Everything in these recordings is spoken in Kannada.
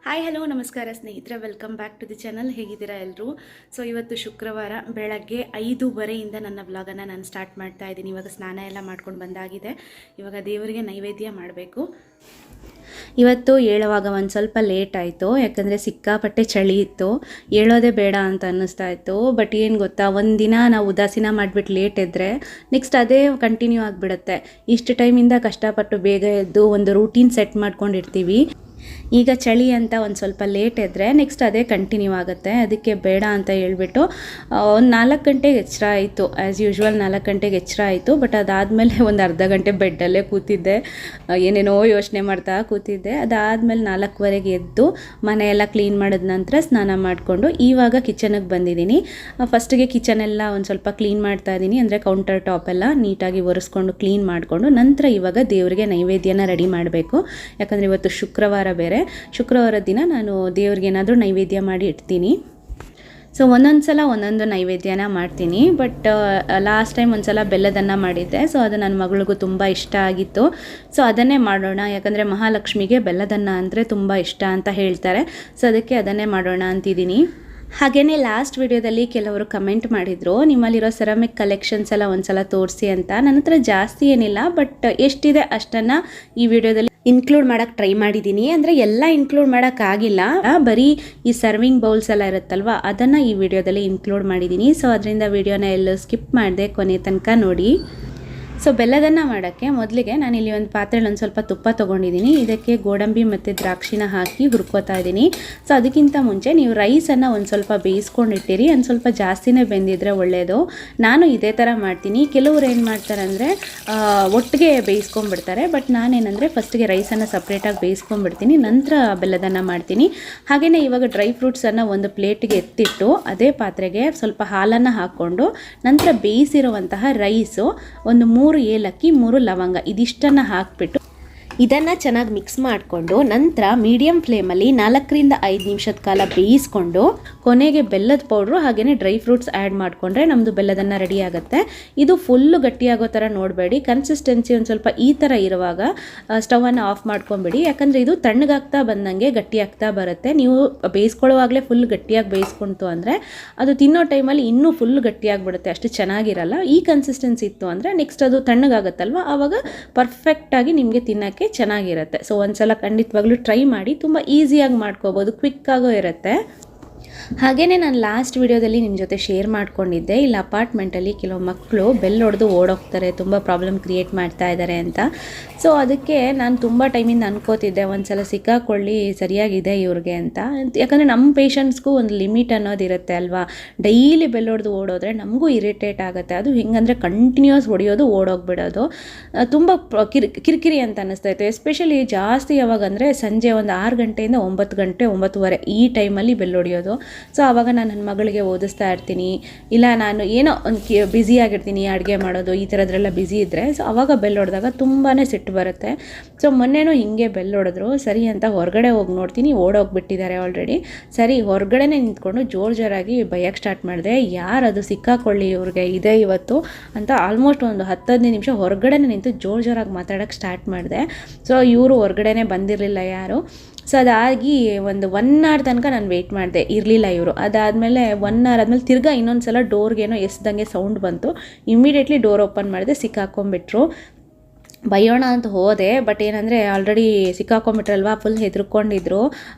ಹಾಯ್ ಹಲೋ ನಮಸ್ಕಾರ ಸ್ನೇಹಿತರೆ, welcome back to the channel. ಹೇಗಿದ್ದೀರಾ ಎಲ್ಲರೂ? ಸೊ ಇವತ್ತು ಶುಕ್ರವಾರ ಬೆಳಗ್ಗೆ 5:30 ನನ್ನ ವ್ಲಾಗನ್ನು ನಾನು ಸ್ಟಾರ್ಟ್ ಮಾಡ್ತಾ ಇದ್ದೀನಿ. ಇವಾಗ ಸ್ನಾನ ಎಲ್ಲ ಮಾಡ್ಕೊಂಡು ಬಂದಾಗಿದೆ. ಇವಾಗ ದೇವರಿಗೆ ನೈವೇದ್ಯ ಮಾಡಬೇಕು. ಇವತ್ತು ಹೇಳುವಾಗ ಒಂದು ಸ್ವಲ್ಪ ಲೇಟ್ ಆಯಿತು, ಯಾಕಂದರೆ ಸಿಕ್ಕಾಪಟ್ಟೆ ಚಳಿ ಇತ್ತು. ಹೇಳೋದೇ ಬೇಡ ಅಂತ ಅನ್ನಿಸ್ತಾ ಇತ್ತು. ಬಟ್ ಏನು ಗೊತ್ತಾ, ಒಂದಿನ ನಾವು ಉದಾಸೀನ ಮಾಡಿಬಿಟ್ಟು ಲೇಟ್ ಇದ್ದರೆ ನೆಕ್ಸ್ಟ್ ಅದೇ ಕಂಟಿನ್ಯೂ ಆಗಿಬಿಡುತ್ತೆ. ಇಷ್ಟು ಟೈಮಿಂದ ಕಷ್ಟಪಟ್ಟು ಬೇಗ ಎದ್ದು ಒಂದು ರೂಟೀನ್ ಸೆಟ್ ಮಾಡ್ಕೊಂಡಿರ್ತೀವಿ. ಈಗ ಚಳಿ ಅಂತ ಒಂದು ಸ್ವಲ್ಪ ಲೇಟ್ ಇದ್ದರೆ ನೆಕ್ಸ್ಟ್ ಅದೇ ಕಂಟಿನ್ಯೂ ಆಗುತ್ತೆ. ಅದಕ್ಕೆ ಬೇಡ ಅಂತ ಹೇಳ್ಬಿಟ್ಟು ಒಂದು 4 ಗಂಟೆಗೆ ಎಚ್ಚರ ಆಯಿತು. ಆ್ಯಸ್ ಯೂಶ್ವಲ್ 4 ಗಂಟೆಗೆ ಎಚ್ಚರ ಆಯಿತು. ಬಟ್ ಅದಾದಮೇಲೆ ಒಂದು ಅರ್ಧ ಗಂಟೆ ಬೆಡ್ಡಲ್ಲೇ ಕೂತಿದ್ದೆ, ಏನೇನೋ ಯೋಚನೆ ಮಾಡ್ತಾ ಕೂತಿದ್ದೆ. ಅದಾದಮೇಲೆ 4:15ಗೆ ಎದ್ದು ಮನೆಯೆಲ್ಲ ಕ್ಲೀನ್ ಮಾಡಿದ ನಂತರ ಸ್ನಾನ ಮಾಡಿಕೊಂಡು ಇವಾಗ ಕಿಚನಿಗೆ ಬಂದಿದ್ದೀನಿ. ಫಸ್ಟಿಗೆ ಕಿಚನೆಲ್ಲ ಒಂದು ಸ್ವಲ್ಪ ಕ್ಲೀನ್ ಮಾಡ್ತಾ ಇದ್ದೀನಿ, ಅಂದರೆ ಕೌಂಟರ್ ಟಾಪ್ ಎಲ್ಲ ನೀಟಾಗಿ ಒರೆಸ್ಕೊಂಡು ಕ್ಲೀನ್ ಮಾಡಿಕೊಂಡು ನಂತರ ಇವಾಗ ದೇವರಿಗೆ ನೈವೇದ್ಯನ ರೆಡಿ ಮಾಡಬೇಕು. ಯಾಕಂದರೆ ಇವತ್ತು ಶುಕ್ರವಾರ ಬೇರೆ. ಶುಕ್ರವಾರದ ದಿನ ನಾನು ದೇವ್ರಿಗೆ ಏನಾದರೂ ನೈವೇದ್ಯ ಮಾಡಿ ಇಡ್ತೀನಿ. ಸೊ ಒಂದೊಂದು ಸಲ ಒಂದೊಂದು ನೈವೇದ್ಯನ ಮಾಡ್ತೀನಿ. ಬಟ್ ಲಾಸ್ಟ್ ಟೈಮ್ ಒಂದು ಸಲ ಬೆಲ್ಲದನ್ನ ಮಾಡಿದ್ದೆ. ಸೊ ಅದು ನನ್ನ ಮಗಳಿಗೂ ತುಂಬ ಇಷ್ಟ ಆಗಿತ್ತು. ಸೊ ಅದನ್ನೇ ಮಾಡೋಣ, ಯಾಕಂದರೆ ಮಹಾಲಕ್ಷ್ಮಿಗೆ ಬೆಲ್ಲದನ್ನ ಅಂದರೆ ತುಂಬ ಇಷ್ಟ ಅಂತ ಹೇಳ್ತಾರೆ. ಸೊ ಅದಕ್ಕೆ ಅದನ್ನೇ ಮಾಡೋಣ ಅಂತಿದ್ದೀನಿ. ಹಾಗೆಯೇ ಲಾಸ್ಟ್ ವಿಡಿಯೋದಲ್ಲಿ ಕೆಲವರು ಕಮೆಂಟ್ ಮಾಡಿದರು, ನಿಮ್ಮಲ್ಲಿರೋ ಸೆರಾಮಿಕ್ ಕಲೆಕ್ಷನ್ಸ್ ಎಲ್ಲ ಒಂದ್ಸಲ ತೋರಿಸಿ ಅಂತ. ನನ್ನ ಹತ್ರ ಜಾಸ್ತಿ ಏನಿಲ್ಲ, ಬಟ್ ಎಷ್ಟಿದೆ ಅಷ್ಟನ್ನು ಈ ವಿಡಿಯೋದಲ್ಲಿ ಇನ್ಕ್ಲೂಡ್ ಮಾಡೋಕ್ಕೆ ಟ್ರೈ ಮಾಡಿದ್ದೀನಿ. ಅಂದರೆ ಎಲ್ಲ ಇನ್ಕ್ಲೂಡ್ ಮಾಡೋಕ್ಕಾಗಿಲ್ಲ, ಬರೀ ಈ ಸರ್ವಿಂಗ್ ಬೌಲ್ಸ್ ಎಲ್ಲ ಇರುತ್ತಲ್ವ ಅದನ್ನು ಈ ವಿಡಿಯೋದಲ್ಲಿ ಇನ್ಕ್ಲೂಡ್ ಮಾಡಿದ್ದೀನಿ. ಸೊ ಅದರಿಂದ ವಿಡಿಯೋನ ಎಲ್ಲೂ ಸ್ಕಿಪ್ ಮಾಡಿದೆ, ಕೊನೆ ತನಕ ನೋಡಿ. ಸೊ ಬೆಲ್ಲದನ್ನ ಮಾಡೋಕ್ಕೆ ಮೊದಲಿಗೆ ನಾನಿಲ್ಲಿ ಒಂದು ಪಾತ್ರೆಯಲ್ಲಿ ಒಂದು ಸ್ವಲ್ಪ ತುಪ್ಪ ತೊಗೊಂಡಿದ್ದೀನಿ. ಇದಕ್ಕೆ ಗೋಡಂಬಿ ಮತ್ತು ದ್ರಾಕ್ಷಿನ ಹಾಕಿ ಹುರ್ಕೋತಾ ಇದ್ದೀನಿ. ಸೊ ಅದಕ್ಕಿಂತ ಮುಂಚೆ ನೀವು ರೈಸನ್ನು ಒಂದು ಸ್ವಲ್ಪ ಬೇಯಿಸ್ಕೊಂಡಿಟ್ಟಿರಿ, ಒಂದು ಸ್ವಲ್ಪ ಜಾಸ್ತಿನೇ ಬೆಂದಿದ್ರೆ ಒಳ್ಳೆಯದು. ನಾನು ಇದೇ ಥರ ಮಾಡ್ತೀನಿ. ಕೆಲವರು ಏನು ಮಾಡ್ತಾರೆ ಅಂದರೆ ಒಟ್ಟಿಗೆ ಬೇಯಿಸ್ಕೊಂಡ್ಬಿಡ್ತಾರೆ. ಬಟ್ ನಾನೇನಂದರೆ ಫಸ್ಟಿಗೆ ರೈಸನ್ನು ಸಪ್ರೇಟಾಗಿ ಬೇಯಿಸ್ಕೊಂಡ್ಬಿಡ್ತೀನಿ, ನಂತರ ಬೆಲ್ಲದನ್ನ ಮಾಡ್ತೀನಿ. ಹಾಗೆಯೇ ಇವಾಗ ಡ್ರೈ ಫ್ರೂಟ್ಸನ್ನು ಒಂದು ಪ್ಲೇಟಿಗೆ ಎತ್ತಿಟ್ಟು ಅದೇ ಪಾತ್ರೆಗೆ ಸ್ವಲ್ಪ ಹಾಲನ್ನು ಹಾಕ್ಕೊಂಡು ನಂತರ ಬೇಯಿಸಿರುವಂತಹ ರೈಸು, ಒಂದು 3 ಏಲಕ್ಕಿ 3 ಲವಂಗ ಇದಿಷ್ಟನ್ನು ಹಾಕಿಬಿಟ್ಟು ಇದನ್ನು ಚೆನ್ನಾಗಿ ಮಿಕ್ಸ್ ಮಾಡಿಕೊಂಡು ನಂತರ ಮೀಡಿಯಮ್ ಫ್ಲೇಮಲ್ಲಿ 4ರಿಂದ 5 ನಿಮಿಷದ ಕಾಲ ಬೇಯಿಸ್ಕೊಂಡು ಕೊನೆಗೆ ಬೆಲ್ಲದ ಪೌಡ್ರು ಹಾಗೆಯೇ ಡ್ರೈ ಫ್ರೂಟ್ಸ್ ಆ್ಯಡ್ ಮಾಡಿಕೊಂಡ್ರೆ ನಮ್ಮದು ಬೆಲ್ಲದನ್ನ ರೆಡಿ ಆಗುತ್ತೆ. ಇದು ಫುಲ್ಲು ಗಟ್ಟಿಯಾಗೋ ಥರ ನೋಡಬೇಡಿ, ಕನ್ಸಿಸ್ಟೆನ್ಸಿ ಒಂದು ಸ್ವಲ್ಪ ಈ ಥರ ಇರುವಾಗ ಸ್ಟವನ್ನು ಆಫ್ ಮಾಡ್ಕೊಂಬಿಡಿ. ಯಾಕಂದರೆ ಇದು ತಣ್ಣಗಾಗ್ತಾ ಬಂದಂಗೆ ಗಟ್ಟಿಯಾಗ್ತಾ ಬರುತ್ತೆ. ನೀವು ಬೇಯಿಸ್ಕೊಳ್ಳುವಾಗಲೇ ಫುಲ್ ಗಟ್ಟಿಯಾಗಿ ಬೇಯಿಸ್ಕೊಂತು ಅಂದರೆ ಅದು ತಿನ್ನೋ ಟೈಮಲ್ಲಿ ಇನ್ನೂ ಫುಲ್ ಗಟ್ಟಿಯಾಗಿಬಿಡುತ್ತೆ, ಅಷ್ಟು ಚೆನ್ನಾಗಿರಲ್ಲ. ಈ ಕನ್ಸಿಸ್ಟೆನ್ಸಿ ಇತ್ತು ಅಂದರೆ ನೆಕ್ಸ್ಟ್ ಅದು ತಣ್ಣಗಾಗುತ್ತಲ್ವ, ಆವಾಗ ಪರ್ಫೆಕ್ಟಾಗಿ ನಿಮಗೆ ತಿನ್ನೋಕ್ಕೆ ಚೆನ್ನಾಗಿರುತ್ತೆ. ಸೊ ಒಂದ್ಸಲ ಖಂಡಿತವಾಗ್ಲೂ ಟ್ರೈ ಮಾಡಿ, ತುಂಬ ಈಸಿಯಾಗಿ ಮಾಡ್ಕೋಬೋದು, ಕ್ವಿಕ್ಕಾಗೂ ಇರುತ್ತೆ. ಹಾಗೆಯೇ ನಾನು ಲಾಸ್ಟ್ ವಿಡಿಯೋದಲ್ಲಿ ನಿಮ್ಮ ಜೊತೆ ಶೇರ್ ಮಾಡ್ಕೊಂಡಿದ್ದೆ, ಇಲ್ಲಿ ಅಪಾರ್ಟ್ಮೆಂಟಲ್ಲಿ ಕೆಲವು ಮಕ್ಕಳು ಬೆಲ್ ಹೊಡೆದು ಓಡೋಗ್ತಾರೆ, ತುಂಬ ಪ್ರಾಬ್ಲಮ್ ಕ್ರಿಯೇಟ್ ಮಾಡ್ತಾ ಇದ್ದಾರೆ ಅಂತ. ಸೊ ಅದಕ್ಕೆ ನಾನು ತುಂಬ ಟೈಮಿಂದ ಅನ್ಕೋತಿದ್ದೆ ಒಂದ್ಸಲ ಸಿಕ್ಕಾಕೊಳ್ಳಿ ಸರಿಯಾಗಿದೆ ಇವ್ರಿಗೆ ಅಂತ. ಯಾಕಂದರೆ ನಮ್ಮ ಪೇಷಂಟ್ಸ್ಗೂ ಒಂದು ಲಿಮಿಟ್ ಅನ್ನೋದಿರುತ್ತೆ ಅಲ್ವಾ. ಡೈಲಿ ಬೆಲ್ ಹೊಡೆದು ಓಡೋದ್ರೆ ನಮಗೂ ಇರಿಟೇಟ್ ಆಗುತ್ತೆ. ಅದು ಹೆಂಗಂದರೆ ಕಂಟಿನ್ಯೂಸ್ ಹೊಡೆಯೋದು ಓಡೋಗ್ಬಿಡೋದು ತುಂಬ ಕಿರಿಕಿರಿ ಅಂತ ಅನ್ನಿಸ್ತಾಯಿತ್ತು. ಎಸ್ಪೆಷಲಿ ಜಾಸ್ತಿ ಯಾವಾಗಂದರೆ ಸಂಜೆ ಒಂದು 6 ಗಂಟೆಯಿಂದ 9 ಗಂಟೆ 9:30 ಈ ಟೈಮಲ್ಲಿ ಬೆಲ್ ಹೊಡೆಯೋದು. ಸೊ ಆವಾಗ ನಾನು ನನ್ನ ಮಗಳಿಗೆ ಓದಿಸ್ತಾ ಇರ್ತೀನಿ, ಇಲ್ಲ ನಾನು ಏನೋ ಒಂದು ಬ್ಯುಸಿಯಾಗಿರ್ತೀನಿ, ಅಡುಗೆ ಮಾಡೋದು ಈ ಥರದ್ರೆಲ್ಲ ಬ್ಯುಸಿ ಇದ್ದರೆ. ಸೊ ಆವಾಗ ಬೆಲ್ ಹೊಡೆದಾಗ ತುಂಬಾ ಸಿಟ್ಟು ಬರುತ್ತೆ. ಸೊ ಮೊನ್ನೆನೂ ಹಿಂಗೆ ಬೆಲ್ ಹೊಡೆದ್ರು, ಸರಿ ಅಂತ ಹೊರಗಡೆ ಹೋಗಿ ನೋಡ್ತೀನಿ ಓಡೋಗ್ಬಿಟ್ಟಿದ್ದಾರೆ ಆಲ್ರೆಡಿ. ಸರಿ ಹೊರಗಡೆನೇ ನಿಂತ್ಕೊಂಡು ಜೋರಾಗಿ ಬೈಯಕ್ಕೆ ಸ್ಟಾರ್ಟ್ ಮಾಡಿದೆ. ಯಾರದು ಸಿಕ್ಕಾಕೊಳ್ಳಿ ಇವ್ರಿಗೆ ಇದೆ ಇವತ್ತು ಅಂತ ಆಲ್ಮೋಸ್ಟ್ ಒಂದು 10-15 ನಿಮಿಷ ಹೊರಗಡೆನೇ ನಿಂತು ಜೋರಾಗಿ ಮಾತಾಡೋಕ್ಕೆ ಸ್ಟಾರ್ಟ್ ಮಾಡಿದೆ. ಸೊ ಇವರು ಹೊರಗಡೆನೇ ಬಂದಿರಲಿಲ್ಲ ಯಾರು. ಸೊ ಅದಾಗಿ ಒಂದು 1 hour ತನಕ ನಾನು ವೆಯ್ಟ್ ಮಾಡಿದೆ, ಇರಲಿಲ್ಲ ಇವರು. ಅದಾದಮೇಲೆ 1 hour ಆದಮೇಲೆ ತಿರ್ಗಾ ಇನ್ನೊಂದು ಸಲ ಡೋರ್ಗೇನೋ ಎಸ್ದಂಗೆ ಸೌಂಡ್ ಬಂತು. ಇಮಿಡಿಯೇಟ್ಲಿ ಡೋರ್ ಓಪನ್ ಮಾಡಿದೆ, ಸಿಕ್ಕಾಕೊಂಡ್ಬಿಟ್ರು. ಬೈಯೋಣ ಅಂತ ಹೋದೆ, ಬಟ್ ಏನಂದರೆ ಆಲ್ರೆಡಿ ಸಿಕ್ಕಾಕೊಂಡ್ಬಿಟ್ರಲ್ವ, ಫುಲ್ ಹೆದರ್ಕೊಂಡಿದ್ರು.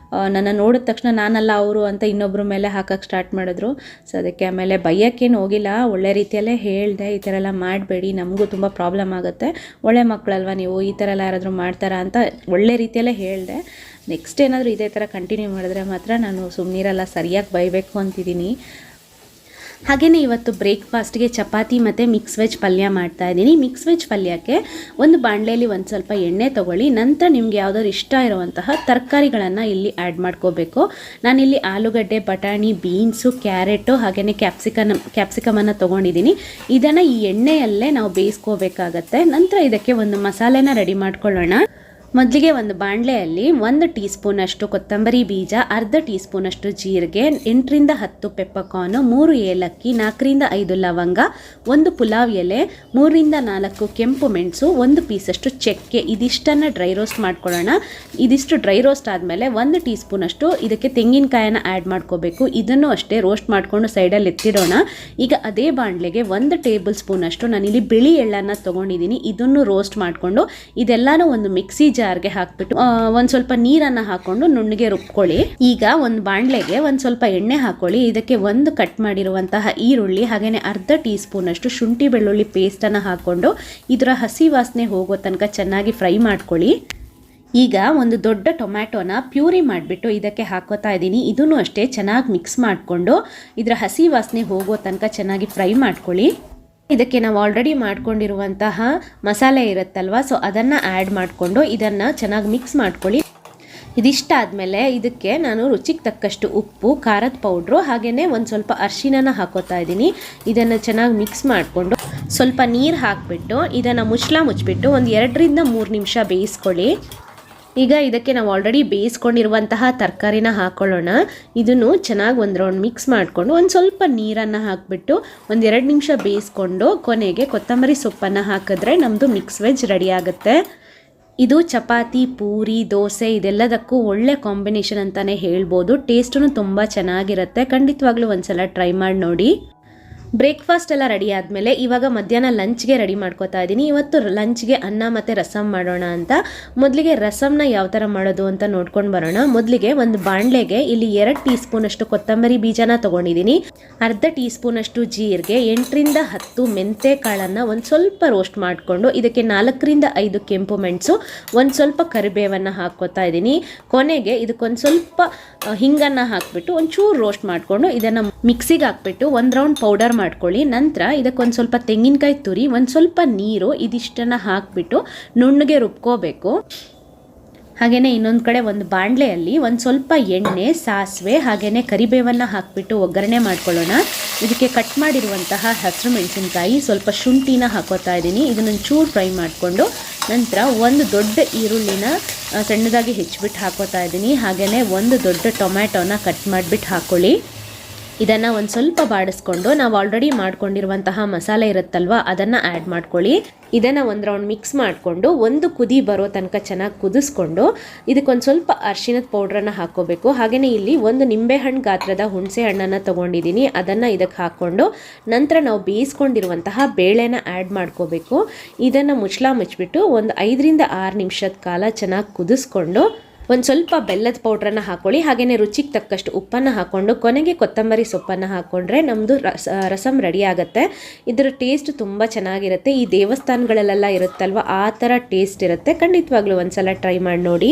ನನ್ನ ನೋಡಿದ ತಕ್ಷಣ ನಾನಲ್ಲ ಅವರು ಅಂತ ಇನ್ನೊಬ್ಬರ ಮೇಲೆ ಹಾಕೋಕ್ಕೆ ಸ್ಟಾರ್ಟ್ ಮಾಡಿದ್ರು. ಸೊ ಅದಕ್ಕೆ ಆಮೇಲೆ ಬೈಯೋಕ್ಕೇನು ಹೋಗಿಲ್ಲ, ಒಳ್ಳೆ ರೀತಿಯಲ್ಲೇ ಹೇಳಿದೆ, ಈ ಥರ ಎಲ್ಲ ಮಾಡಬೇಡಿ, ನಮಗೂ ತುಂಬ ಪ್ರಾಬ್ಲಮ್ ಆಗುತ್ತೆ, ಒಳ್ಳೆ ಮಕ್ಕಳಲ್ವ ನೀವು, ಈ ಥರ ಎಲ್ಲ ಯಾರಾದರೂ ಮಾಡ್ತಾರಾ ಅಂತ ಒಳ್ಳೆ ರೀತಿಯಲ್ಲೇ ಹೇಳಿದೆ. ನೆಕ್ಸ್ಟ್ ಏನಾದರೂ ಇದೇ ಥರ ಕಂಟಿನ್ಯೂ ಮಾಡಿದ್ರೆ ಮಾತ್ರ ನಾನು ಸುಮ್ಮನಿರಲ್ಲ, ಸರಿಯಾಗಿ ಬೈಬೇಕು ಅಂತಿದ್ದೀನಿ. ಹಾಗೆಯೇ ಇವತ್ತು ಬ್ರೇಕ್ಫಾಸ್ಟ್ಗೆ ಚಪಾತಿ ಮತ್ತು ಮಿಕ್ಸ್ ವೆಜ್ ಪಲ್ಯ ಮಾಡ್ತಾಯಿದ್ದೀನಿ. ಮಿಕ್ಸ್ ವೆಜ್ ಪಲ್ಯಕ್ಕೆ ಒಂದು ಬಾಣಲೆಯಲ್ಲಿ ಒಂದು ಸ್ವಲ್ಪ ಎಣ್ಣೆ ತೊಗೊಳ್ಳಿ, ನಂತರ ನಿಮ್ಗೆ ಯಾವುದಾದ್ರು ಇಷ್ಟ ಇರುವಂತಹ ತರಕಾರಿಗಳನ್ನು ಇಲ್ಲಿ ಆ್ಯಡ್ ಮಾಡ್ಕೋಬೇಕು. ನಾನಿಲ್ಲಿ ಆಲೂಗಡ್ಡೆ, ಬಟಾಣಿ, ಬೀನ್ಸು, ಕ್ಯಾರೆಟು ಹಾಗೆಯೇ ಕ್ಯಾಪ್ಸಿಕಮನ್ನು ತೊಗೊಂಡಿದ್ದೀನಿ. ಇದನ್ನು ಈ ಎಣ್ಣೆಯಲ್ಲೇ ನಾವು ಬೇಯಿಸ್ಕೋಬೇಕಾಗತ್ತೆ. ನಂತರ ಇದಕ್ಕೆ ಒಂದು ಮಸಾಲೆನ ರೆಡಿ ಮಾಡ್ಕೊಳ್ಳೋಣ. ಮೊದಲಿಗೆ ಒಂದು ಬಾಣಲೆಯಲ್ಲಿ 1 ಟೀ ಸ್ಪೂನಷ್ಟು ಕೊತ್ತಂಬರಿ ಬೀಜ, ಅರ್ಧ ಟೀ ಸ್ಪೂನಷ್ಟು ಜೀರಿಗೆ, 8 ರಿಂದ 10 ಪೆಪ್ಪರ್ಕಾರ್ನ್, 3 ಏಲಕ್ಕಿ, 4 ರಿಂದ 5 ಲವಂಗ, 1 ಪುಲಾವ್ ಎಲೆ, 3 ರಿಂದ 4 ಕೆಂಪು ಮೆಣಸು, 1 ಪೀಸಷ್ಟು ಚಕ್ಕೆ, ಇದಿಷ್ಟನ್ನು ಡ್ರೈ ರೋಸ್ಟ್ ಮಾಡ್ಕೊಳ್ಳೋಣ. ಇದಿಷ್ಟು ಡ್ರೈ ರೋಸ್ಟ್ ಆದಮೇಲೆ 1 ಟೀ ಸ್ಪೂನಷ್ಟು ಇದಕ್ಕೆ ತೆಂಗಿನಕಾಯನ್ನು ಆ್ಯಡ್ ಮಾಡ್ಕೋಬೇಕು. ಇದನ್ನು ಅಷ್ಟೇ ರೋಸ್ಟ್ ಮಾಡಿಕೊಂಡು ಸೈಡಲ್ಲಿ ಎತ್ತಿಡೋಣ. ಈಗ ಅದೇ ಬಾಣಲೆಗೆ 1 ಟೇಬಲ್ ಸ್ಪೂನಷ್ಟು ನಾನಿಲ್ಲಿ ಬಿಳಿ ಎಳ್ಳನ್ನು ತೊಗೊಂಡಿದ್ದೀನಿ. ಇದನ್ನು ರೋಸ್ಟ್ ಮಾಡಿಕೊಂಡು ಇದೆಲ್ಲನೂ ಒಂದು ಮಿಕ್ಸಿ ಜಾರ್ಗೆ ಹಾಕ್ಬಿಟ್ಟು ಒಂದು ಸ್ವಲ್ಪ ನೀರನ್ನು ಹಾಕೊಂಡು ನುಣ್ಣಗೆ ರುಬ್ಕೊಳ್ಳಿ. ಈಗ ಒಂದು ಬಾಣಲೆಗೆ ಒಂದು ಸ್ವಲ್ಪ ಎಣ್ಣೆ ಹಾಕೊಳ್ಳಿ. ಇದಕ್ಕೆ ಒಂದು ಕಟ್ ಮಾಡಿರುವಂತಹ ಈರುಳ್ಳಿ ಹಾಗೆಯೇ ಅರ್ಧ ಟೀ ಸ್ಪೂನಷ್ಟು ಶುಂಠಿ ಬೆಳ್ಳುಳ್ಳಿ ಪೇಸ್ಟನ್ನು ಹಾಕ್ಕೊಂಡು ಇದರ ಹಸಿ ವಾಸನೆ ಹೋಗೋ ತನಕ ಚೆನ್ನಾಗಿ ಫ್ರೈ ಮಾಡ್ಕೊಳ್ಳಿ. ಈಗ ಒಂದು ದೊಡ್ಡ ಟೊಮ್ಯಾಟೋನ ಪ್ಯೂರಿ ಮಾಡಿಬಿಟ್ಟು ಇದಕ್ಕೆ ಹಾಕೋತಾ ಇದ್ದೀನಿ. ಇದನ್ನು ಅಷ್ಟೇ ಚೆನ್ನಾಗಿ ಮಿಕ್ಸ್ ಮಾಡಿಕೊಂಡು ಇದರ ಹಸಿ ವಾಸನೆ ಹೋಗೋ ತನಕ ಚೆನ್ನಾಗಿ ಫ್ರೈ ಮಾಡ್ಕೊಳ್ಳಿ. ಇದಕ್ಕೆ ನಾವು ಆಲ್ರೆಡಿ ಮಾಡ್ಕೊಂಡಿರುವಂತಹ ಮಸಾಲೆ ಇರುತ್ತಲ್ವ, ಸೊ ಅದನ್ನು ಆ್ಯಡ್ ಮಾಡಿಕೊಂಡು ಇದನ್ನು ಚೆನ್ನಾಗಿ ಮಿಕ್ಸ್ ಮಾಡ್ಕೊಳ್ಳಿ. ಇದಿಷ್ಟ ಆದಮೇಲೆ ಇದಕ್ಕೆ ನಾನು ರುಚಿಗೆ ತಕ್ಕಷ್ಟು ಉಪ್ಪು, ಖಾರದ ಪೌಡ್ರು ಹಾಗೆಯೇ ಒಂದು ಸ್ವಲ್ಪ ಅರಿಶಿನ ಹಾಕೋತಾ ಇದ್ದೀನಿ. ಇದನ್ನು ಚೆನ್ನಾಗಿ ಮಿಕ್ಸ್ ಮಾಡಿಕೊಂಡು ಸ್ವಲ್ಪ ನೀರು ಹಾಕಿಬಿಟ್ಟು ಇದನ್ನು ಮುಚ್ಚಿಬಿಟ್ಟು ಒಂದು 2 ರಿಂದ 3 ನಿಮಿಷ ಬೇಯಿಸ್ಕೊಳ್ಳಿ. ಈಗ ಇದಕ್ಕೆ ನಾವು ಆಲ್ರೆಡಿ ಬೇಯಿಸ್ಕೊಂಡಿರುವಂತಹ ತರಕಾರಿನ ಹಾಕೊಳ್ಳೋಣ. ಇದನ್ನು ಚೆನ್ನಾಗಿ ಒಂದು ರೌಂಡ್ ಮಿಕ್ಸ್ ಮಾಡಿಕೊಂಡು ಒಂದು ಸ್ವಲ್ಪ ನೀರನ್ನು ಹಾಕಿಬಿಟ್ಟು ಒಂದು 2 ನಿಮಿಷ ಬೇಯಿಸ್ಕೊಂಡು ಕೊನೆಗೆ ಕೊತ್ತಂಬರಿ ಸೊಪ್ಪನ್ನು ಹಾಕಿದ್ರೆ ನಮ್ಮದು ಮಿಕ್ಸ್ ವೆಜ್ ರೆಡಿ ಆಗುತ್ತೆ. ಇದು ಚಪಾತಿ, ಪೂರಿ, ದೋಸೆ ಇದೆಲ್ಲದಕ್ಕೂ ಒಳ್ಳೆ ಕಾಂಬಿನೇಷನ್ ಅಂತಲೇ ಹೇಳ್ಬೋದು. ಟೇಸ್ಟೂ ತುಂಬ ಚೆನ್ನಾಗಿರುತ್ತೆ. ಖಂಡಿತವಾಗ್ಲೂ ಒಂದ್ಸಲ ಟ್ರೈ ಮಾಡಿ ನೋಡಿ. ಬ್ರೇಕ್ಫಾಸ್ಟ್ ಎಲ್ಲ ರೆಡಿ ಆದಮೇಲೆ ಇವಾಗ ಮಧ್ಯಾಹ್ನ ಲಂಚ್ಗೆ ರೆಡಿ ಮಾಡ್ಕೋತಾ ಇದ್ದೀನಿ. ಇವತ್ತು ಲಂಚ್ಗೆ ಅನ್ನ ಮತ್ತು ರಸಮ್ ಮಾಡೋಣ ಅಂತ. ಮೊದಲಿಗೆ ರಸಮ್ನ ಯಾವ ಥರ ಮಾಡೋದು ಅಂತ ನೋಡ್ಕೊಂಡು ಬರೋಣ. ಮೊದಲಿಗೆ ಒಂದು ಬಾಣಲೆಗೆ ಇಲ್ಲಿ 2 ಟೀ ಸ್ಪೂನಷ್ಟು ಕೊತ್ತಂಬರಿ ಬೀಜನ ತೊಗೊಂಡಿದ್ದೀನಿ, ಅರ್ಧ ಟೀ ಸ್ಪೂನಷ್ಟು ಜೀರಿಗೆ, 8 ರಿಂದ 10 ಮೆಂತೆ ಕಾಳನ್ನು ಒಂದು ಸ್ವಲ್ಪ ರೋಸ್ಟ್ ಮಾಡಿಕೊಂಡು ಇದಕ್ಕೆ 4 ರಿಂದ 5 ಕೆಂಪು ಮೆಣಸು, ಒಂದು ಸ್ವಲ್ಪ ಕರಿಬೇವನ್ನು ಹಾಕ್ಕೋತಾ ಇದ್ದೀನಿ. ಕೊನೆಗೆ ಇದಕ್ಕೊಂದು ಸ್ವಲ್ಪ ಹಿಂಗನ್ನು ಹಾಕಿಬಿಟ್ಟು ಒಂಚೂರು ರೋಸ್ಟ್ ಮಾಡಿಕೊಂಡು ಇದನ್ನು ಮಿಕ್ಸಿಗೆ ಹಾಕ್ಬಿಟ್ಟು ಒಂದು ರೌಂಡ್ ಪೌಡರ್ ಮಾಡ್ಕೊಳ್ಳಿ. ನಂತರ ಇದಕ್ಕೊಂದು ಸ್ವಲ್ಪ ತೆಂಗಿನಕಾಯಿ ತುರಿ, ಒಂದು ಸ್ವಲ್ಪ ನೀರು ಇದಿಷ್ಟನ್ನು ಹಾಕಿಬಿಟ್ಟು ನುಣ್ಣಗೆ ರುಬ್ಕೋಬೇಕು. ಹಾಗೆಯೇ ಇನ್ನೊಂದು ಕಡೆ ಒಂದು ಬಾಣಲೆಯಲ್ಲಿ ಒಂದು ಸ್ವಲ್ಪ ಎಣ್ಣೆ, ಸಾಸಿವೆ ಹಾಗೆಯೇ ಕರಿಬೇವನ್ನು ಹಾಕಿಬಿಟ್ಟು ಒಗ್ಗರಣೆ ಮಾಡ್ಕೊಳ್ಳೋಣ. ಇದಕ್ಕೆ ಕಟ್ ಮಾಡಿರುವಂತಹ ಹಸಿರು ಮೆಣಸಿನಕಾಯಿ, ಸ್ವಲ್ಪ ಶುಂಠಿನ ಹಾಕೋತಾ ಇದ್ದೀನಿ. ಇದನ್ನು ಚೂರು ಫ್ರೈ ಮಾಡಿಕೊಂಡು ನಂತರ ಒಂದು ದೊಡ್ಡ ಈರುಳ್ಳಿನ ಸಣ್ಣದಾಗಿ ಹೆಚ್ಚಿಬಿಟ್ಟು ಹಾಕೋತಾ ಇದ್ದೀನಿ. ಹಾಗೆಯೇ ಒಂದು ದೊಡ್ಡ ಟೊಮ್ಯಾಟೋನ ಕಟ್ ಮಾಡಿಬಿಟ್ಟು ಹಾಕ್ಕೊಳ್ಳಿ. ಇದನ್ನು ಒಂದು ಸ್ವಲ್ಪ ಬಾಡಿಸ್ಕೊಂಡು ನಾವು ಆಲ್ರೆಡಿ ಮಾಡ್ಕೊಂಡಿರುವಂತಹ ಮಸಾಲೆ ಇರುತ್ತಲ್ವ ಅದನ್ನು ಆ್ಯಡ್ ಮಾಡ್ಕೊಳ್ಳಿ. ಇದನ್ನು ಒಂದು ರೌಂಡ್ ಮಿಕ್ಸ್ ಮಾಡಿಕೊಂಡು ಒಂದು ಕುದಿ ಬರೋ ತನಕ ಚೆನ್ನಾಗಿ ಕುದಿಸ್ಕೊಂಡು ಇದಕ್ಕೊಂದು ಸ್ವಲ್ಪ ಅರಿಶಿಣದ ಪೌಡ್ರನ್ನು ಹಾಕ್ಕೋಬೇಕು. ಹಾಗೆಯೇ ಇಲ್ಲಿ ಒಂದು ನಿಂಬೆಹಣ್ಣು ಗಾತ್ರದ ಹುಣಸೆ ಹಣ್ಣನ್ನು ತೊಗೊಂಡಿದ್ದೀನಿ. ಅದನ್ನು ಇದಕ್ಕೆ ಹಾಕ್ಕೊಂಡು ನಂತರ ನಾವು ಬೇಯಿಸ್ಕೊಂಡಿರುವಂತಹ ಬೇಳೆನ ಆ್ಯಡ್ ಮಾಡ್ಕೋಬೇಕು. ಇದನ್ನು ಮುಚ್ಚಿಬಿಟ್ಟು ಒಂದು 5 ರಿಂದ 6 ನಿಮಿಷದ ಕಾಲ ಚೆನ್ನಾಗಿ ಕುದಿಸ್ಕೊಂಡು ಒಂದು ಸ್ವಲ್ಪ ಬೆಲ್ಲದ ಪೌಡ್ರನ್ನು ಹಾಕ್ಕೊಳ್ಳಿ. ಹಾಗೆಯೇ ರುಚಿಗೆ ತಕ್ಕಷ್ಟು ಉಪ್ಪನ್ನು ಹಾಕ್ಕೊಂಡು ಕೊನೆಗೆ ಕೊತ್ತಂಬರಿ ಸೊಪ್ಪನ್ನು ಹಾಕ್ಕೊಂಡ್ರೆ ನಮ್ಮದು ರಸಮ್ ರೆಡಿ ಆಗುತ್ತೆ. ಇದರ ಟೇಸ್ಟ್ ತುಂಬ ಚೆನ್ನಾಗಿರುತ್ತೆ. ಈ ದೇವಸ್ಥಾನಗಳಲ್ಲೆಲ್ಲ ಇರುತ್ತಲ್ವ ಆ ಥರ ಟೇಸ್ಟ್ ಇರುತ್ತೆ. ಖಂಡಿತವಾಗ್ಲೂ ಒಂದ್ಸಲ ಟ್ರೈ ಮಾಡಿ ನೋಡಿ.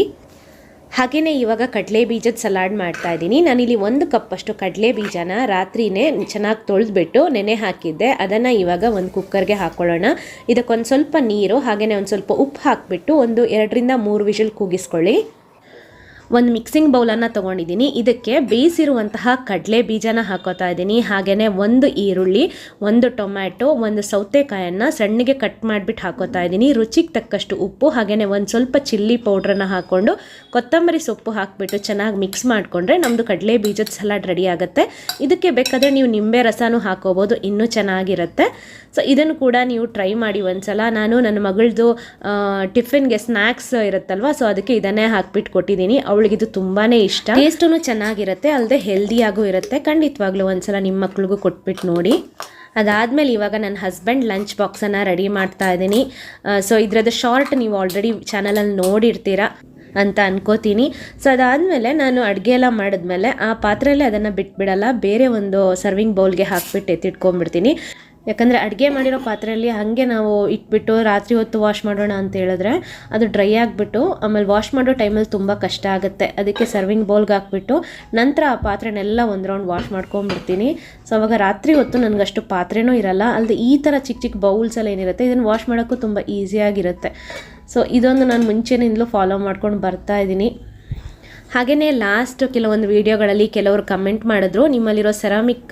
ಹಾಗೆಯೇ ಇವಾಗ ಕಡಲೆ ಬೀಜದ ಸಲಾಡ್ ಮಾಡ್ತಾ ಇದ್ದೀನಿ. ನಾನಿಲ್ಲಿ 1 ಕಪ್ಪಷ್ಟು ಕಡಲೆ ಬೀಜನ ರಾತ್ರಿನೇ ಚೆನ್ನಾಗಿ ತೊಳೆದ್ಬಿಟ್ಟು ನೆನೆ ಹಾಕಿದ್ದೆ. ಅದನ್ನು ಇವಾಗ ಒಂದು ಕುಕ್ಕರ್ಗೆ ಹಾಕ್ಕೊಳ್ಳೋಣ. ಇದಕ್ಕೊಂದು ಸ್ವಲ್ಪ ನೀರು ಹಾಗೆಯೇ ಒಂದು ಸ್ವಲ್ಪ ಉಪ್ಪು ಹಾಕಿಬಿಟ್ಟು ಒಂದು 2 ರಿಂದ 3 ವಿಷಲ್ ಕೂಗಿಸ್ಕೊಳ್ಳಿ. ಒಂದು ಮಿಕ್ಸಿಂಗ್ ಬೌಲನ್ನು ತೊಗೊಂಡಿದ್ದೀನಿ. ಇದಕ್ಕೆ ಬೇಯಿಸಿರುವಂತಹ ಕಡಲೆ ಬೀಜನ ಹಾಕೋತಾ ಇದ್ದೀನಿ. ಹಾಗೆಯೇ ಒಂದು ಈರುಳ್ಳಿ, ಒಂದು ಟೊಮ್ಯಾಟೊ, ಒಂದು ಸೌತೆಕಾಯನ್ನು ಸಣ್ಣಗೆ ಕಟ್ ಮಾಡಿಬಿಟ್ಟು ಹಾಕೋತಾ ಇದ್ದೀನಿ. ರುಚಿಗೆ ತಕ್ಕಷ್ಟು ಉಪ್ಪು ಹಾಗೆಯೇ ಒಂದು ಸ್ವಲ್ಪ ಚಿಲ್ಲಿ ಪೌಡ್ರನ್ನು ಹಾಕ್ಕೊಂಡು ಕೊತ್ತಂಬರಿ ಸೊಪ್ಪು ಹಾಕಿಬಿಟ್ಟು ಚೆನ್ನಾಗಿ ಮಿಕ್ಸ್ ಮಾಡಿಕೊಂಡ್ರೆ ನಮ್ಮದು ಕಡಲೆ ಬೀಜದ ಸಲಾಡ್ ರೆಡಿ ಆಗುತ್ತೆ. ಇದಕ್ಕೆ ಬೇಕಾದರೆ ನೀವು ನಿಂಬೆ ರಸನೂ ಹಾಕೋಬೋದು, ಇನ್ನೂ ಚೆನ್ನಾಗಿರುತ್ತೆ. ಸೊ ಇದನ್ನು ಕೂಡ ನೀವು ಟ್ರೈ ಮಾಡಿ ಒಂದ್ಸಲ. ನಾನು ನನ್ನ ಮಗಳದು ಟಿಫಿನ್ಗೆ ಸ್ನ್ಯಾಕ್ಸ್ ಇರುತ್ತಲ್ವ, ಸೊ ಅದಕ್ಕೆ ಇದನ್ನೇ ಹಾಕ್ಬಿಟ್ಟು ಕೊಟ್ಟಿದ್ದೀನಿ. ಅವಳಿಗಿದು ತುಂಬಾ ಇಷ್ಟ. ಟೇಸ್ಟೂ ಚೆನ್ನಾಗಿರುತ್ತೆ, ಅಲ್ಲದೆ ಹೆಲ್ದಿಯಾಗೂ ಇರುತ್ತೆ. ಖಂಡಿತವಾಗ್ಲೂ ಒಂದ್ಸಲ ನಿಮ್ಮ ಮಕ್ಳಿಗೂ ಕೊಟ್ಬಿಟ್ಟು ನೋಡಿ. ಅದಾದಮೇಲೆ ಇವಾಗ ನನ್ನ ಹಸ್ಬೆಂಡ್ ಲಂಚ್ ಬಾಕ್ಸನ್ನು ರೆಡಿ ಮಾಡ್ತಾ ಇದ್ದೀನಿ. ಸೊ ಇದರದ್ದು ಶಾರ್ಟ್ ನೀವು ಆಲ್ರೆಡಿ ಚಾನಲಲ್ಲಿ ನೋಡಿರ್ತೀರ ಅಂತ ಅನ್ಕೋತೀನಿ. ಸೊ ಅದಾದಮೇಲೆ ನಾನು ಅಡುಗೆ ಎಲ್ಲ ಮಾಡಿದ್ಮೇಲೆ ಆ ಪಾತ್ರೆಯಲ್ಲೇ ಅದನ್ನು ಬಿಟ್ಬಿಡಲ್ಲ, ಬೇರೆ ಒಂದು ಸರ್ವಿಂಗ್ ಬೌಲ್ಗೆ ಹಾಕ್ಬಿಟ್ಟು ಎತ್ತಿಟ್ಕೊಂಡ್ಬಿಡ್ತೀನಿ. ಯಾಕಂದರೆ ಅಡುಗೆ ಮಾಡಿರೋ ಪಾತ್ರೆಯಲ್ಲಿ ಹಾಗೆ ನಾವು ಇಟ್ಬಿಟ್ಟು ರಾತ್ರಿ ಹೊತ್ತು ವಾಶ್ ಮಾಡೋಣ ಅಂತ ಹೇಳಿದ್ರೆ ಅದು ಡ್ರೈ ಆಗಿಬಿಟ್ಟು ಆಮೇಲೆ ವಾಶ್ ಮಾಡೋ ಟೈಮಲ್ಲಿ ತುಂಬ ಕಷ್ಟ ಆಗುತ್ತೆ. ಅದಕ್ಕೆ ಸರ್ವಿಂಗ್ ಬೌಲ್ಗೆ ಹಾಕ್ಬಿಟ್ಟು ನಂತರ ಆ ಪಾತ್ರೆನೆಲ್ಲ ಒಂದು ರೌಂಡ್ ವಾಶ್ ಮಾಡ್ಕೊಂಡ್ಬಿಡ್ತೀನಿ. ಸೊ ಅವಾಗ ರಾತ್ರಿ ಹೊತ್ತು ನನಗಷ್ಟು ಪಾತ್ರೆನೂ ಇರಲ್ಲ. ಅಲ್ಲದೆ ಈ ಥರ ಚಿಕ್ಕ ಚಿಕ್ಕ ಬೌಲ್ಸಲ್ಲಿ ಏನಿರುತ್ತೆ ಇದನ್ನು ವಾಶ್ ಮಾಡೋಕ್ಕೂ ತುಂಬ ಈಸಿಯಾಗಿರುತ್ತೆ. ಸೊ ಇದೊಂದು ನಾನು ಮುಂಚೆನಿಂದಲೂ ಫಾಲೋ ಮಾಡ್ಕೊಂಡು ಬರ್ತಾ ಇದ್ದೀನಿ. ಹಾಗೆಯೇ ಲಾಸ್ಟ್ ಕೆಲವೊಂದು ವೀಡಿಯೋಗಳಲ್ಲಿ ಕೆಲವರು ಕಮೆಂಟ್ ಮಾಡಿದ್ರು ನಿಮ್ಮಲ್ಲಿರೋ ಸೆರಾಮಿಕ್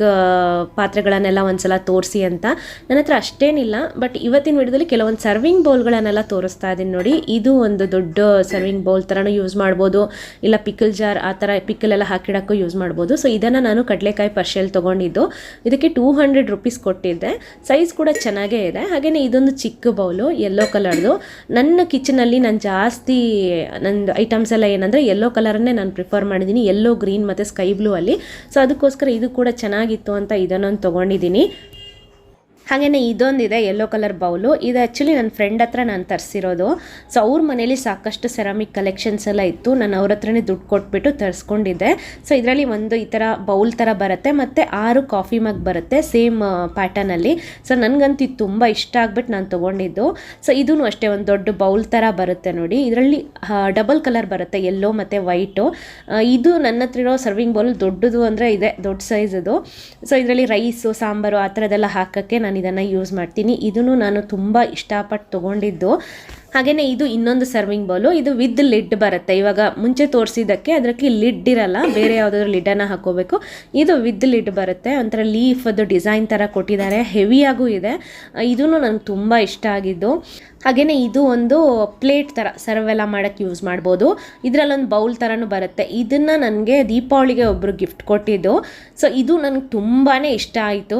ಪಾತ್ರೆಗಳನ್ನೆಲ್ಲ ಒಂದ್ಸಲ ತೋರಿಸಿ ಅಂತ. ನನ್ನ ಹತ್ರ ಅಷ್ಟೇನಿಲ್ಲ, ಬಟ್ ಇವತ್ತಿನ ವಿಡಿಯೋದಲ್ಲಿ ಕೆಲವೊಂದು ಸರ್ವಿಂಗ್ ಬೌಲ್ಗಳನ್ನೆಲ್ಲ ತೋರಿಸ್ತಾ ಇದ್ದೀನಿ ನೋಡಿ. ಇದು ಒಂದು ದೊಡ್ಡ ಸರ್ವಿಂಗ್ ಬೌಲ್ ಥರನೂ ಯೂಸ್ ಮಾಡ್ಬೋದು, ಇಲ್ಲ ಪಿಕಲ್ ಜಾರ್ ಆ ಥರ ಪಿಕಲೆಲ್ಲ ಹಾಕಿಡೋಕ್ಕೂ ಯೂಸ್ ಮಾಡ್ಬೋದು. ಸೊ ಇದನ್ನು ನಾನು ಕಡಲೆಕಾಯಿ ಪರ್ಶೆಲ್ ತೊಗೊಂಡಿದ್ದು, ಇದಕ್ಕೆ 200 ರೂಪೀಸ್ ಕೊಟ್ಟಿದ್ದೆ. ಸೈಜ್ ಕೂಡ ಚೆನ್ನಾಗೇ ಇದೆ. ಹಾಗೆಯೇ ಇದೊಂದು ಚಿಕ್ಕ ಬೌಲು ಯೆಲ್ಲೋ ಕಲರ್ದು. ನನ್ನ ಕಿಚನಲ್ಲಿ ನಾನು ಜಾಸ್ತಿ ನಂದು ಐಟಮ್ಸ್ ಎಲ್ಲ ಏನಂದರೆ ಯೆಲ್ಲೋ ಕಲರನ್ನೇ ನಾನು ಪ್ರಿಫರ್ ಮಾಡಿದ್ದೀನಿ, ಯೆಲ್ಲೋ, ಗ್ರೀನ್ ಮತ್ತು ಸ್ಕೈ ಬ್ಲೂ ಅಲ್ಲಿ. ಸೊ ಅದಕ್ಕೋಸ್ಕರ ಇದು ಕೂಡ ಚೆನ್ನಾಗಿತ್ತು ಅಂತ ಇದನ್ನೊಂದು ತೊಗೊಂಡಿದ್ದೀನಿ. ಹಾಗೆಯೇ ಇದೊಂದಿದೆ ಯೆಲ್ಲೋ ಕಲರ್ ಬೌಲು. ಇದು ಆ್ಯಕ್ಚುಲಿ ನನ್ನ ಫ್ರೆಂಡ್ ಹತ್ರ ನಾನು ತರಿಸಿರೋದು. ಸೊ ಅವ್ರ ಮನೇಲಿ ಸಾಕಷ್ಟು ಸೆರಾಮಿಕ್ ಕಲೆಕ್ಷನ್ಸ್ ಎಲ್ಲ ಇತ್ತು, ನಾನು ಅವ್ರ ಹತ್ರನೇ ದುಡ್ಡು ಕೊಟ್ಬಿಟ್ಟು ತರಿಸ್ಕೊಂಡಿದ್ದೆ. ಸೊ ಇದರಲ್ಲಿ ಒಂದು ಈ ಥರ ಬೌಲ್ ಥರ ಬರುತ್ತೆ ಮತ್ತು 6 ಕಾಫಿ ಮಗ್ ಬರುತ್ತೆ ಸೇಮ್ ಪ್ಯಾಟರ್ನಲ್ಲಿ. ಸೊ ನನಗಂತೂ ಇದು ತುಂಬ ಇಷ್ಟ ಆಗ್ಬಿಟ್ಟು ನಾನು ತೊಗೊಂಡಿದ್ದು. ಸೊ ಇದೂ ಅಷ್ಟೇ ಒಂದು ದೊಡ್ಡ ಬೌಲ್ ಥರ ಬರುತ್ತೆ ನೋಡಿ. ಇದರಲ್ಲಿ ಡಬಲ್ ಕಲರ್ ಬರುತ್ತೆ, ಯೆಲ್ಲೋ ಮತ್ತು ವೈಟು. ಇದು ನನ್ನ ಹತ್ರ ಇರೋ ಸರ್ವಿಂಗ್ ಬೌಲ್ ದೊಡ್ಡದು ಅಂದರೆ ಇದೆ, ದೊಡ್ಡ ಸೈಜದು. ಸೊ ಇದರಲ್ಲಿ ರೈಸು, ಸಾಂಬಾರು ಆ ಥರದ್ದೆಲ್ಲ ಹಾಕೋಕ್ಕೆ ನಾನು ಇದನ್ನು ಯೂಸ್ ಮಾಡ್ತೀನಿ. ಇದನ್ನು ನಾನು ತುಂಬ ಇಷ್ಟಪಟ್ಟು ತೊಗೊಂಡಿದ್ದು. ಹಾಗೆಯೇ ಇದು ಇನ್ನೊಂದು ಸರ್ವಿಂಗ್ ಬೌಲು. ಇದು ವಿತ್ ಲಿಡ್ ಬರುತ್ತೆ. ಇವಾಗ ಮುಂಚೆ ತೋರಿಸಿದ್ದಕ್ಕೆ ಅದಕ್ಕೆ ಲಿಡ್ ಇರಲ್ಲ, ಬೇರೆ ಯಾವುದಾದ್ರೂ ಲಿಡ್ಡನ್ನು ಹಾಕೋಬೇಕು. ಇದು ವಿತ್ ಲಿಡ್ ಬರುತ್ತೆ, ಒಂಥರ ಲೀಫ್ ಅದು ಡಿಸೈನ್ ಥರ ಕೊಟ್ಟಿದ್ದಾರೆ, ಹೆವಿಯಾಗೂ ಇದೆ. ಇದೂ ನನಗೆ ತುಂಬ ಇಷ್ಟ ಆಗಿದ್ದು. ಹಾಗೆಯೇ ಇದು ಒಂದು ಪ್ಲೇಟ್ ಥರ ಸರ್ವ್ ಎಲ್ಲ ಮಾಡೋಕ್ಕೆ ಯೂಸ್ ಮಾಡ್ಬೋದು. ಇದರಲ್ಲೊಂದು ಬೌಲ್ ಥರನೂ ಬರುತ್ತೆ. ಇದನ್ನು ನನಗೆ ದೀಪಾವಳಿಗೆ ಒಬ್ಬರು ಗಿಫ್ಟ್ ಕೊಟ್ಟಿದ್ದು. ಸೊ ಇದು ನನಗೆ ತುಂಬಾ ಇಷ್ಟ ಆಯಿತು.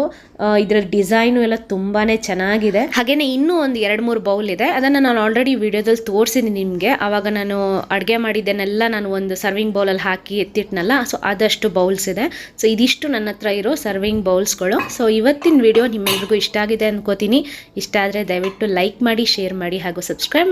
ಇದರ ಡಿಸೈನು ಎಲ್ಲ ತುಂಬಾ ಚೆನ್ನಾಗಿದೆ. ಹಾಗೆಯೇ ಇನ್ನೂ ಒಂದು 2-3 ಬೌಲ್ ಇದೆ, ಅದನ್ನು ನಾನು ಆಲ್ರೆಡಿ ವಿಡಿಯೋದಲ್ಲಿ ತೋರಿಸಿದ್ದೀನಿ ನಿಮಗೆ. ಆವಾಗ ನಾನು ಅಡುಗೆ ಮಾಡಿದ್ದನ್ನೆಲ್ಲ ನಾನು ಒಂದು ಸರ್ವಿಂಗ್ ಬೌಲಲ್ಲಿ ಹಾಕಿ ಎತ್ತಿಟ್ನಲ್ಲ, ಸೊ ಅದಷ್ಟು ಬೌಲ್ಸ್ ಇದೆ. ಸೊ ಇದಿಷ್ಟು ನನ್ನ ಹತ್ರ ಇರೋ ಸರ್ವಿಂಗ್ ಬೌಲ್ಸ್ಗಳು. ಸೊ ಇವತ್ತಿನ ವಿಡಿಯೋ ನಿಮ್ಮೆಲ್ರಿಗೂ ಇಷ್ಟ ಆಗಿದೆ ಅನ್ಕೋತೀನಿ. ಇಷ್ಟ ಆದರೆ ದಯವಿಟ್ಟು ಲೈಕ್ ಮಾಡಿ, ಶೇರ್ ಮಾಡಿ ಹಾಗೂ ಸಬ್ಸ್ಕ್ರೈಬ್ ಮಾಡಿ.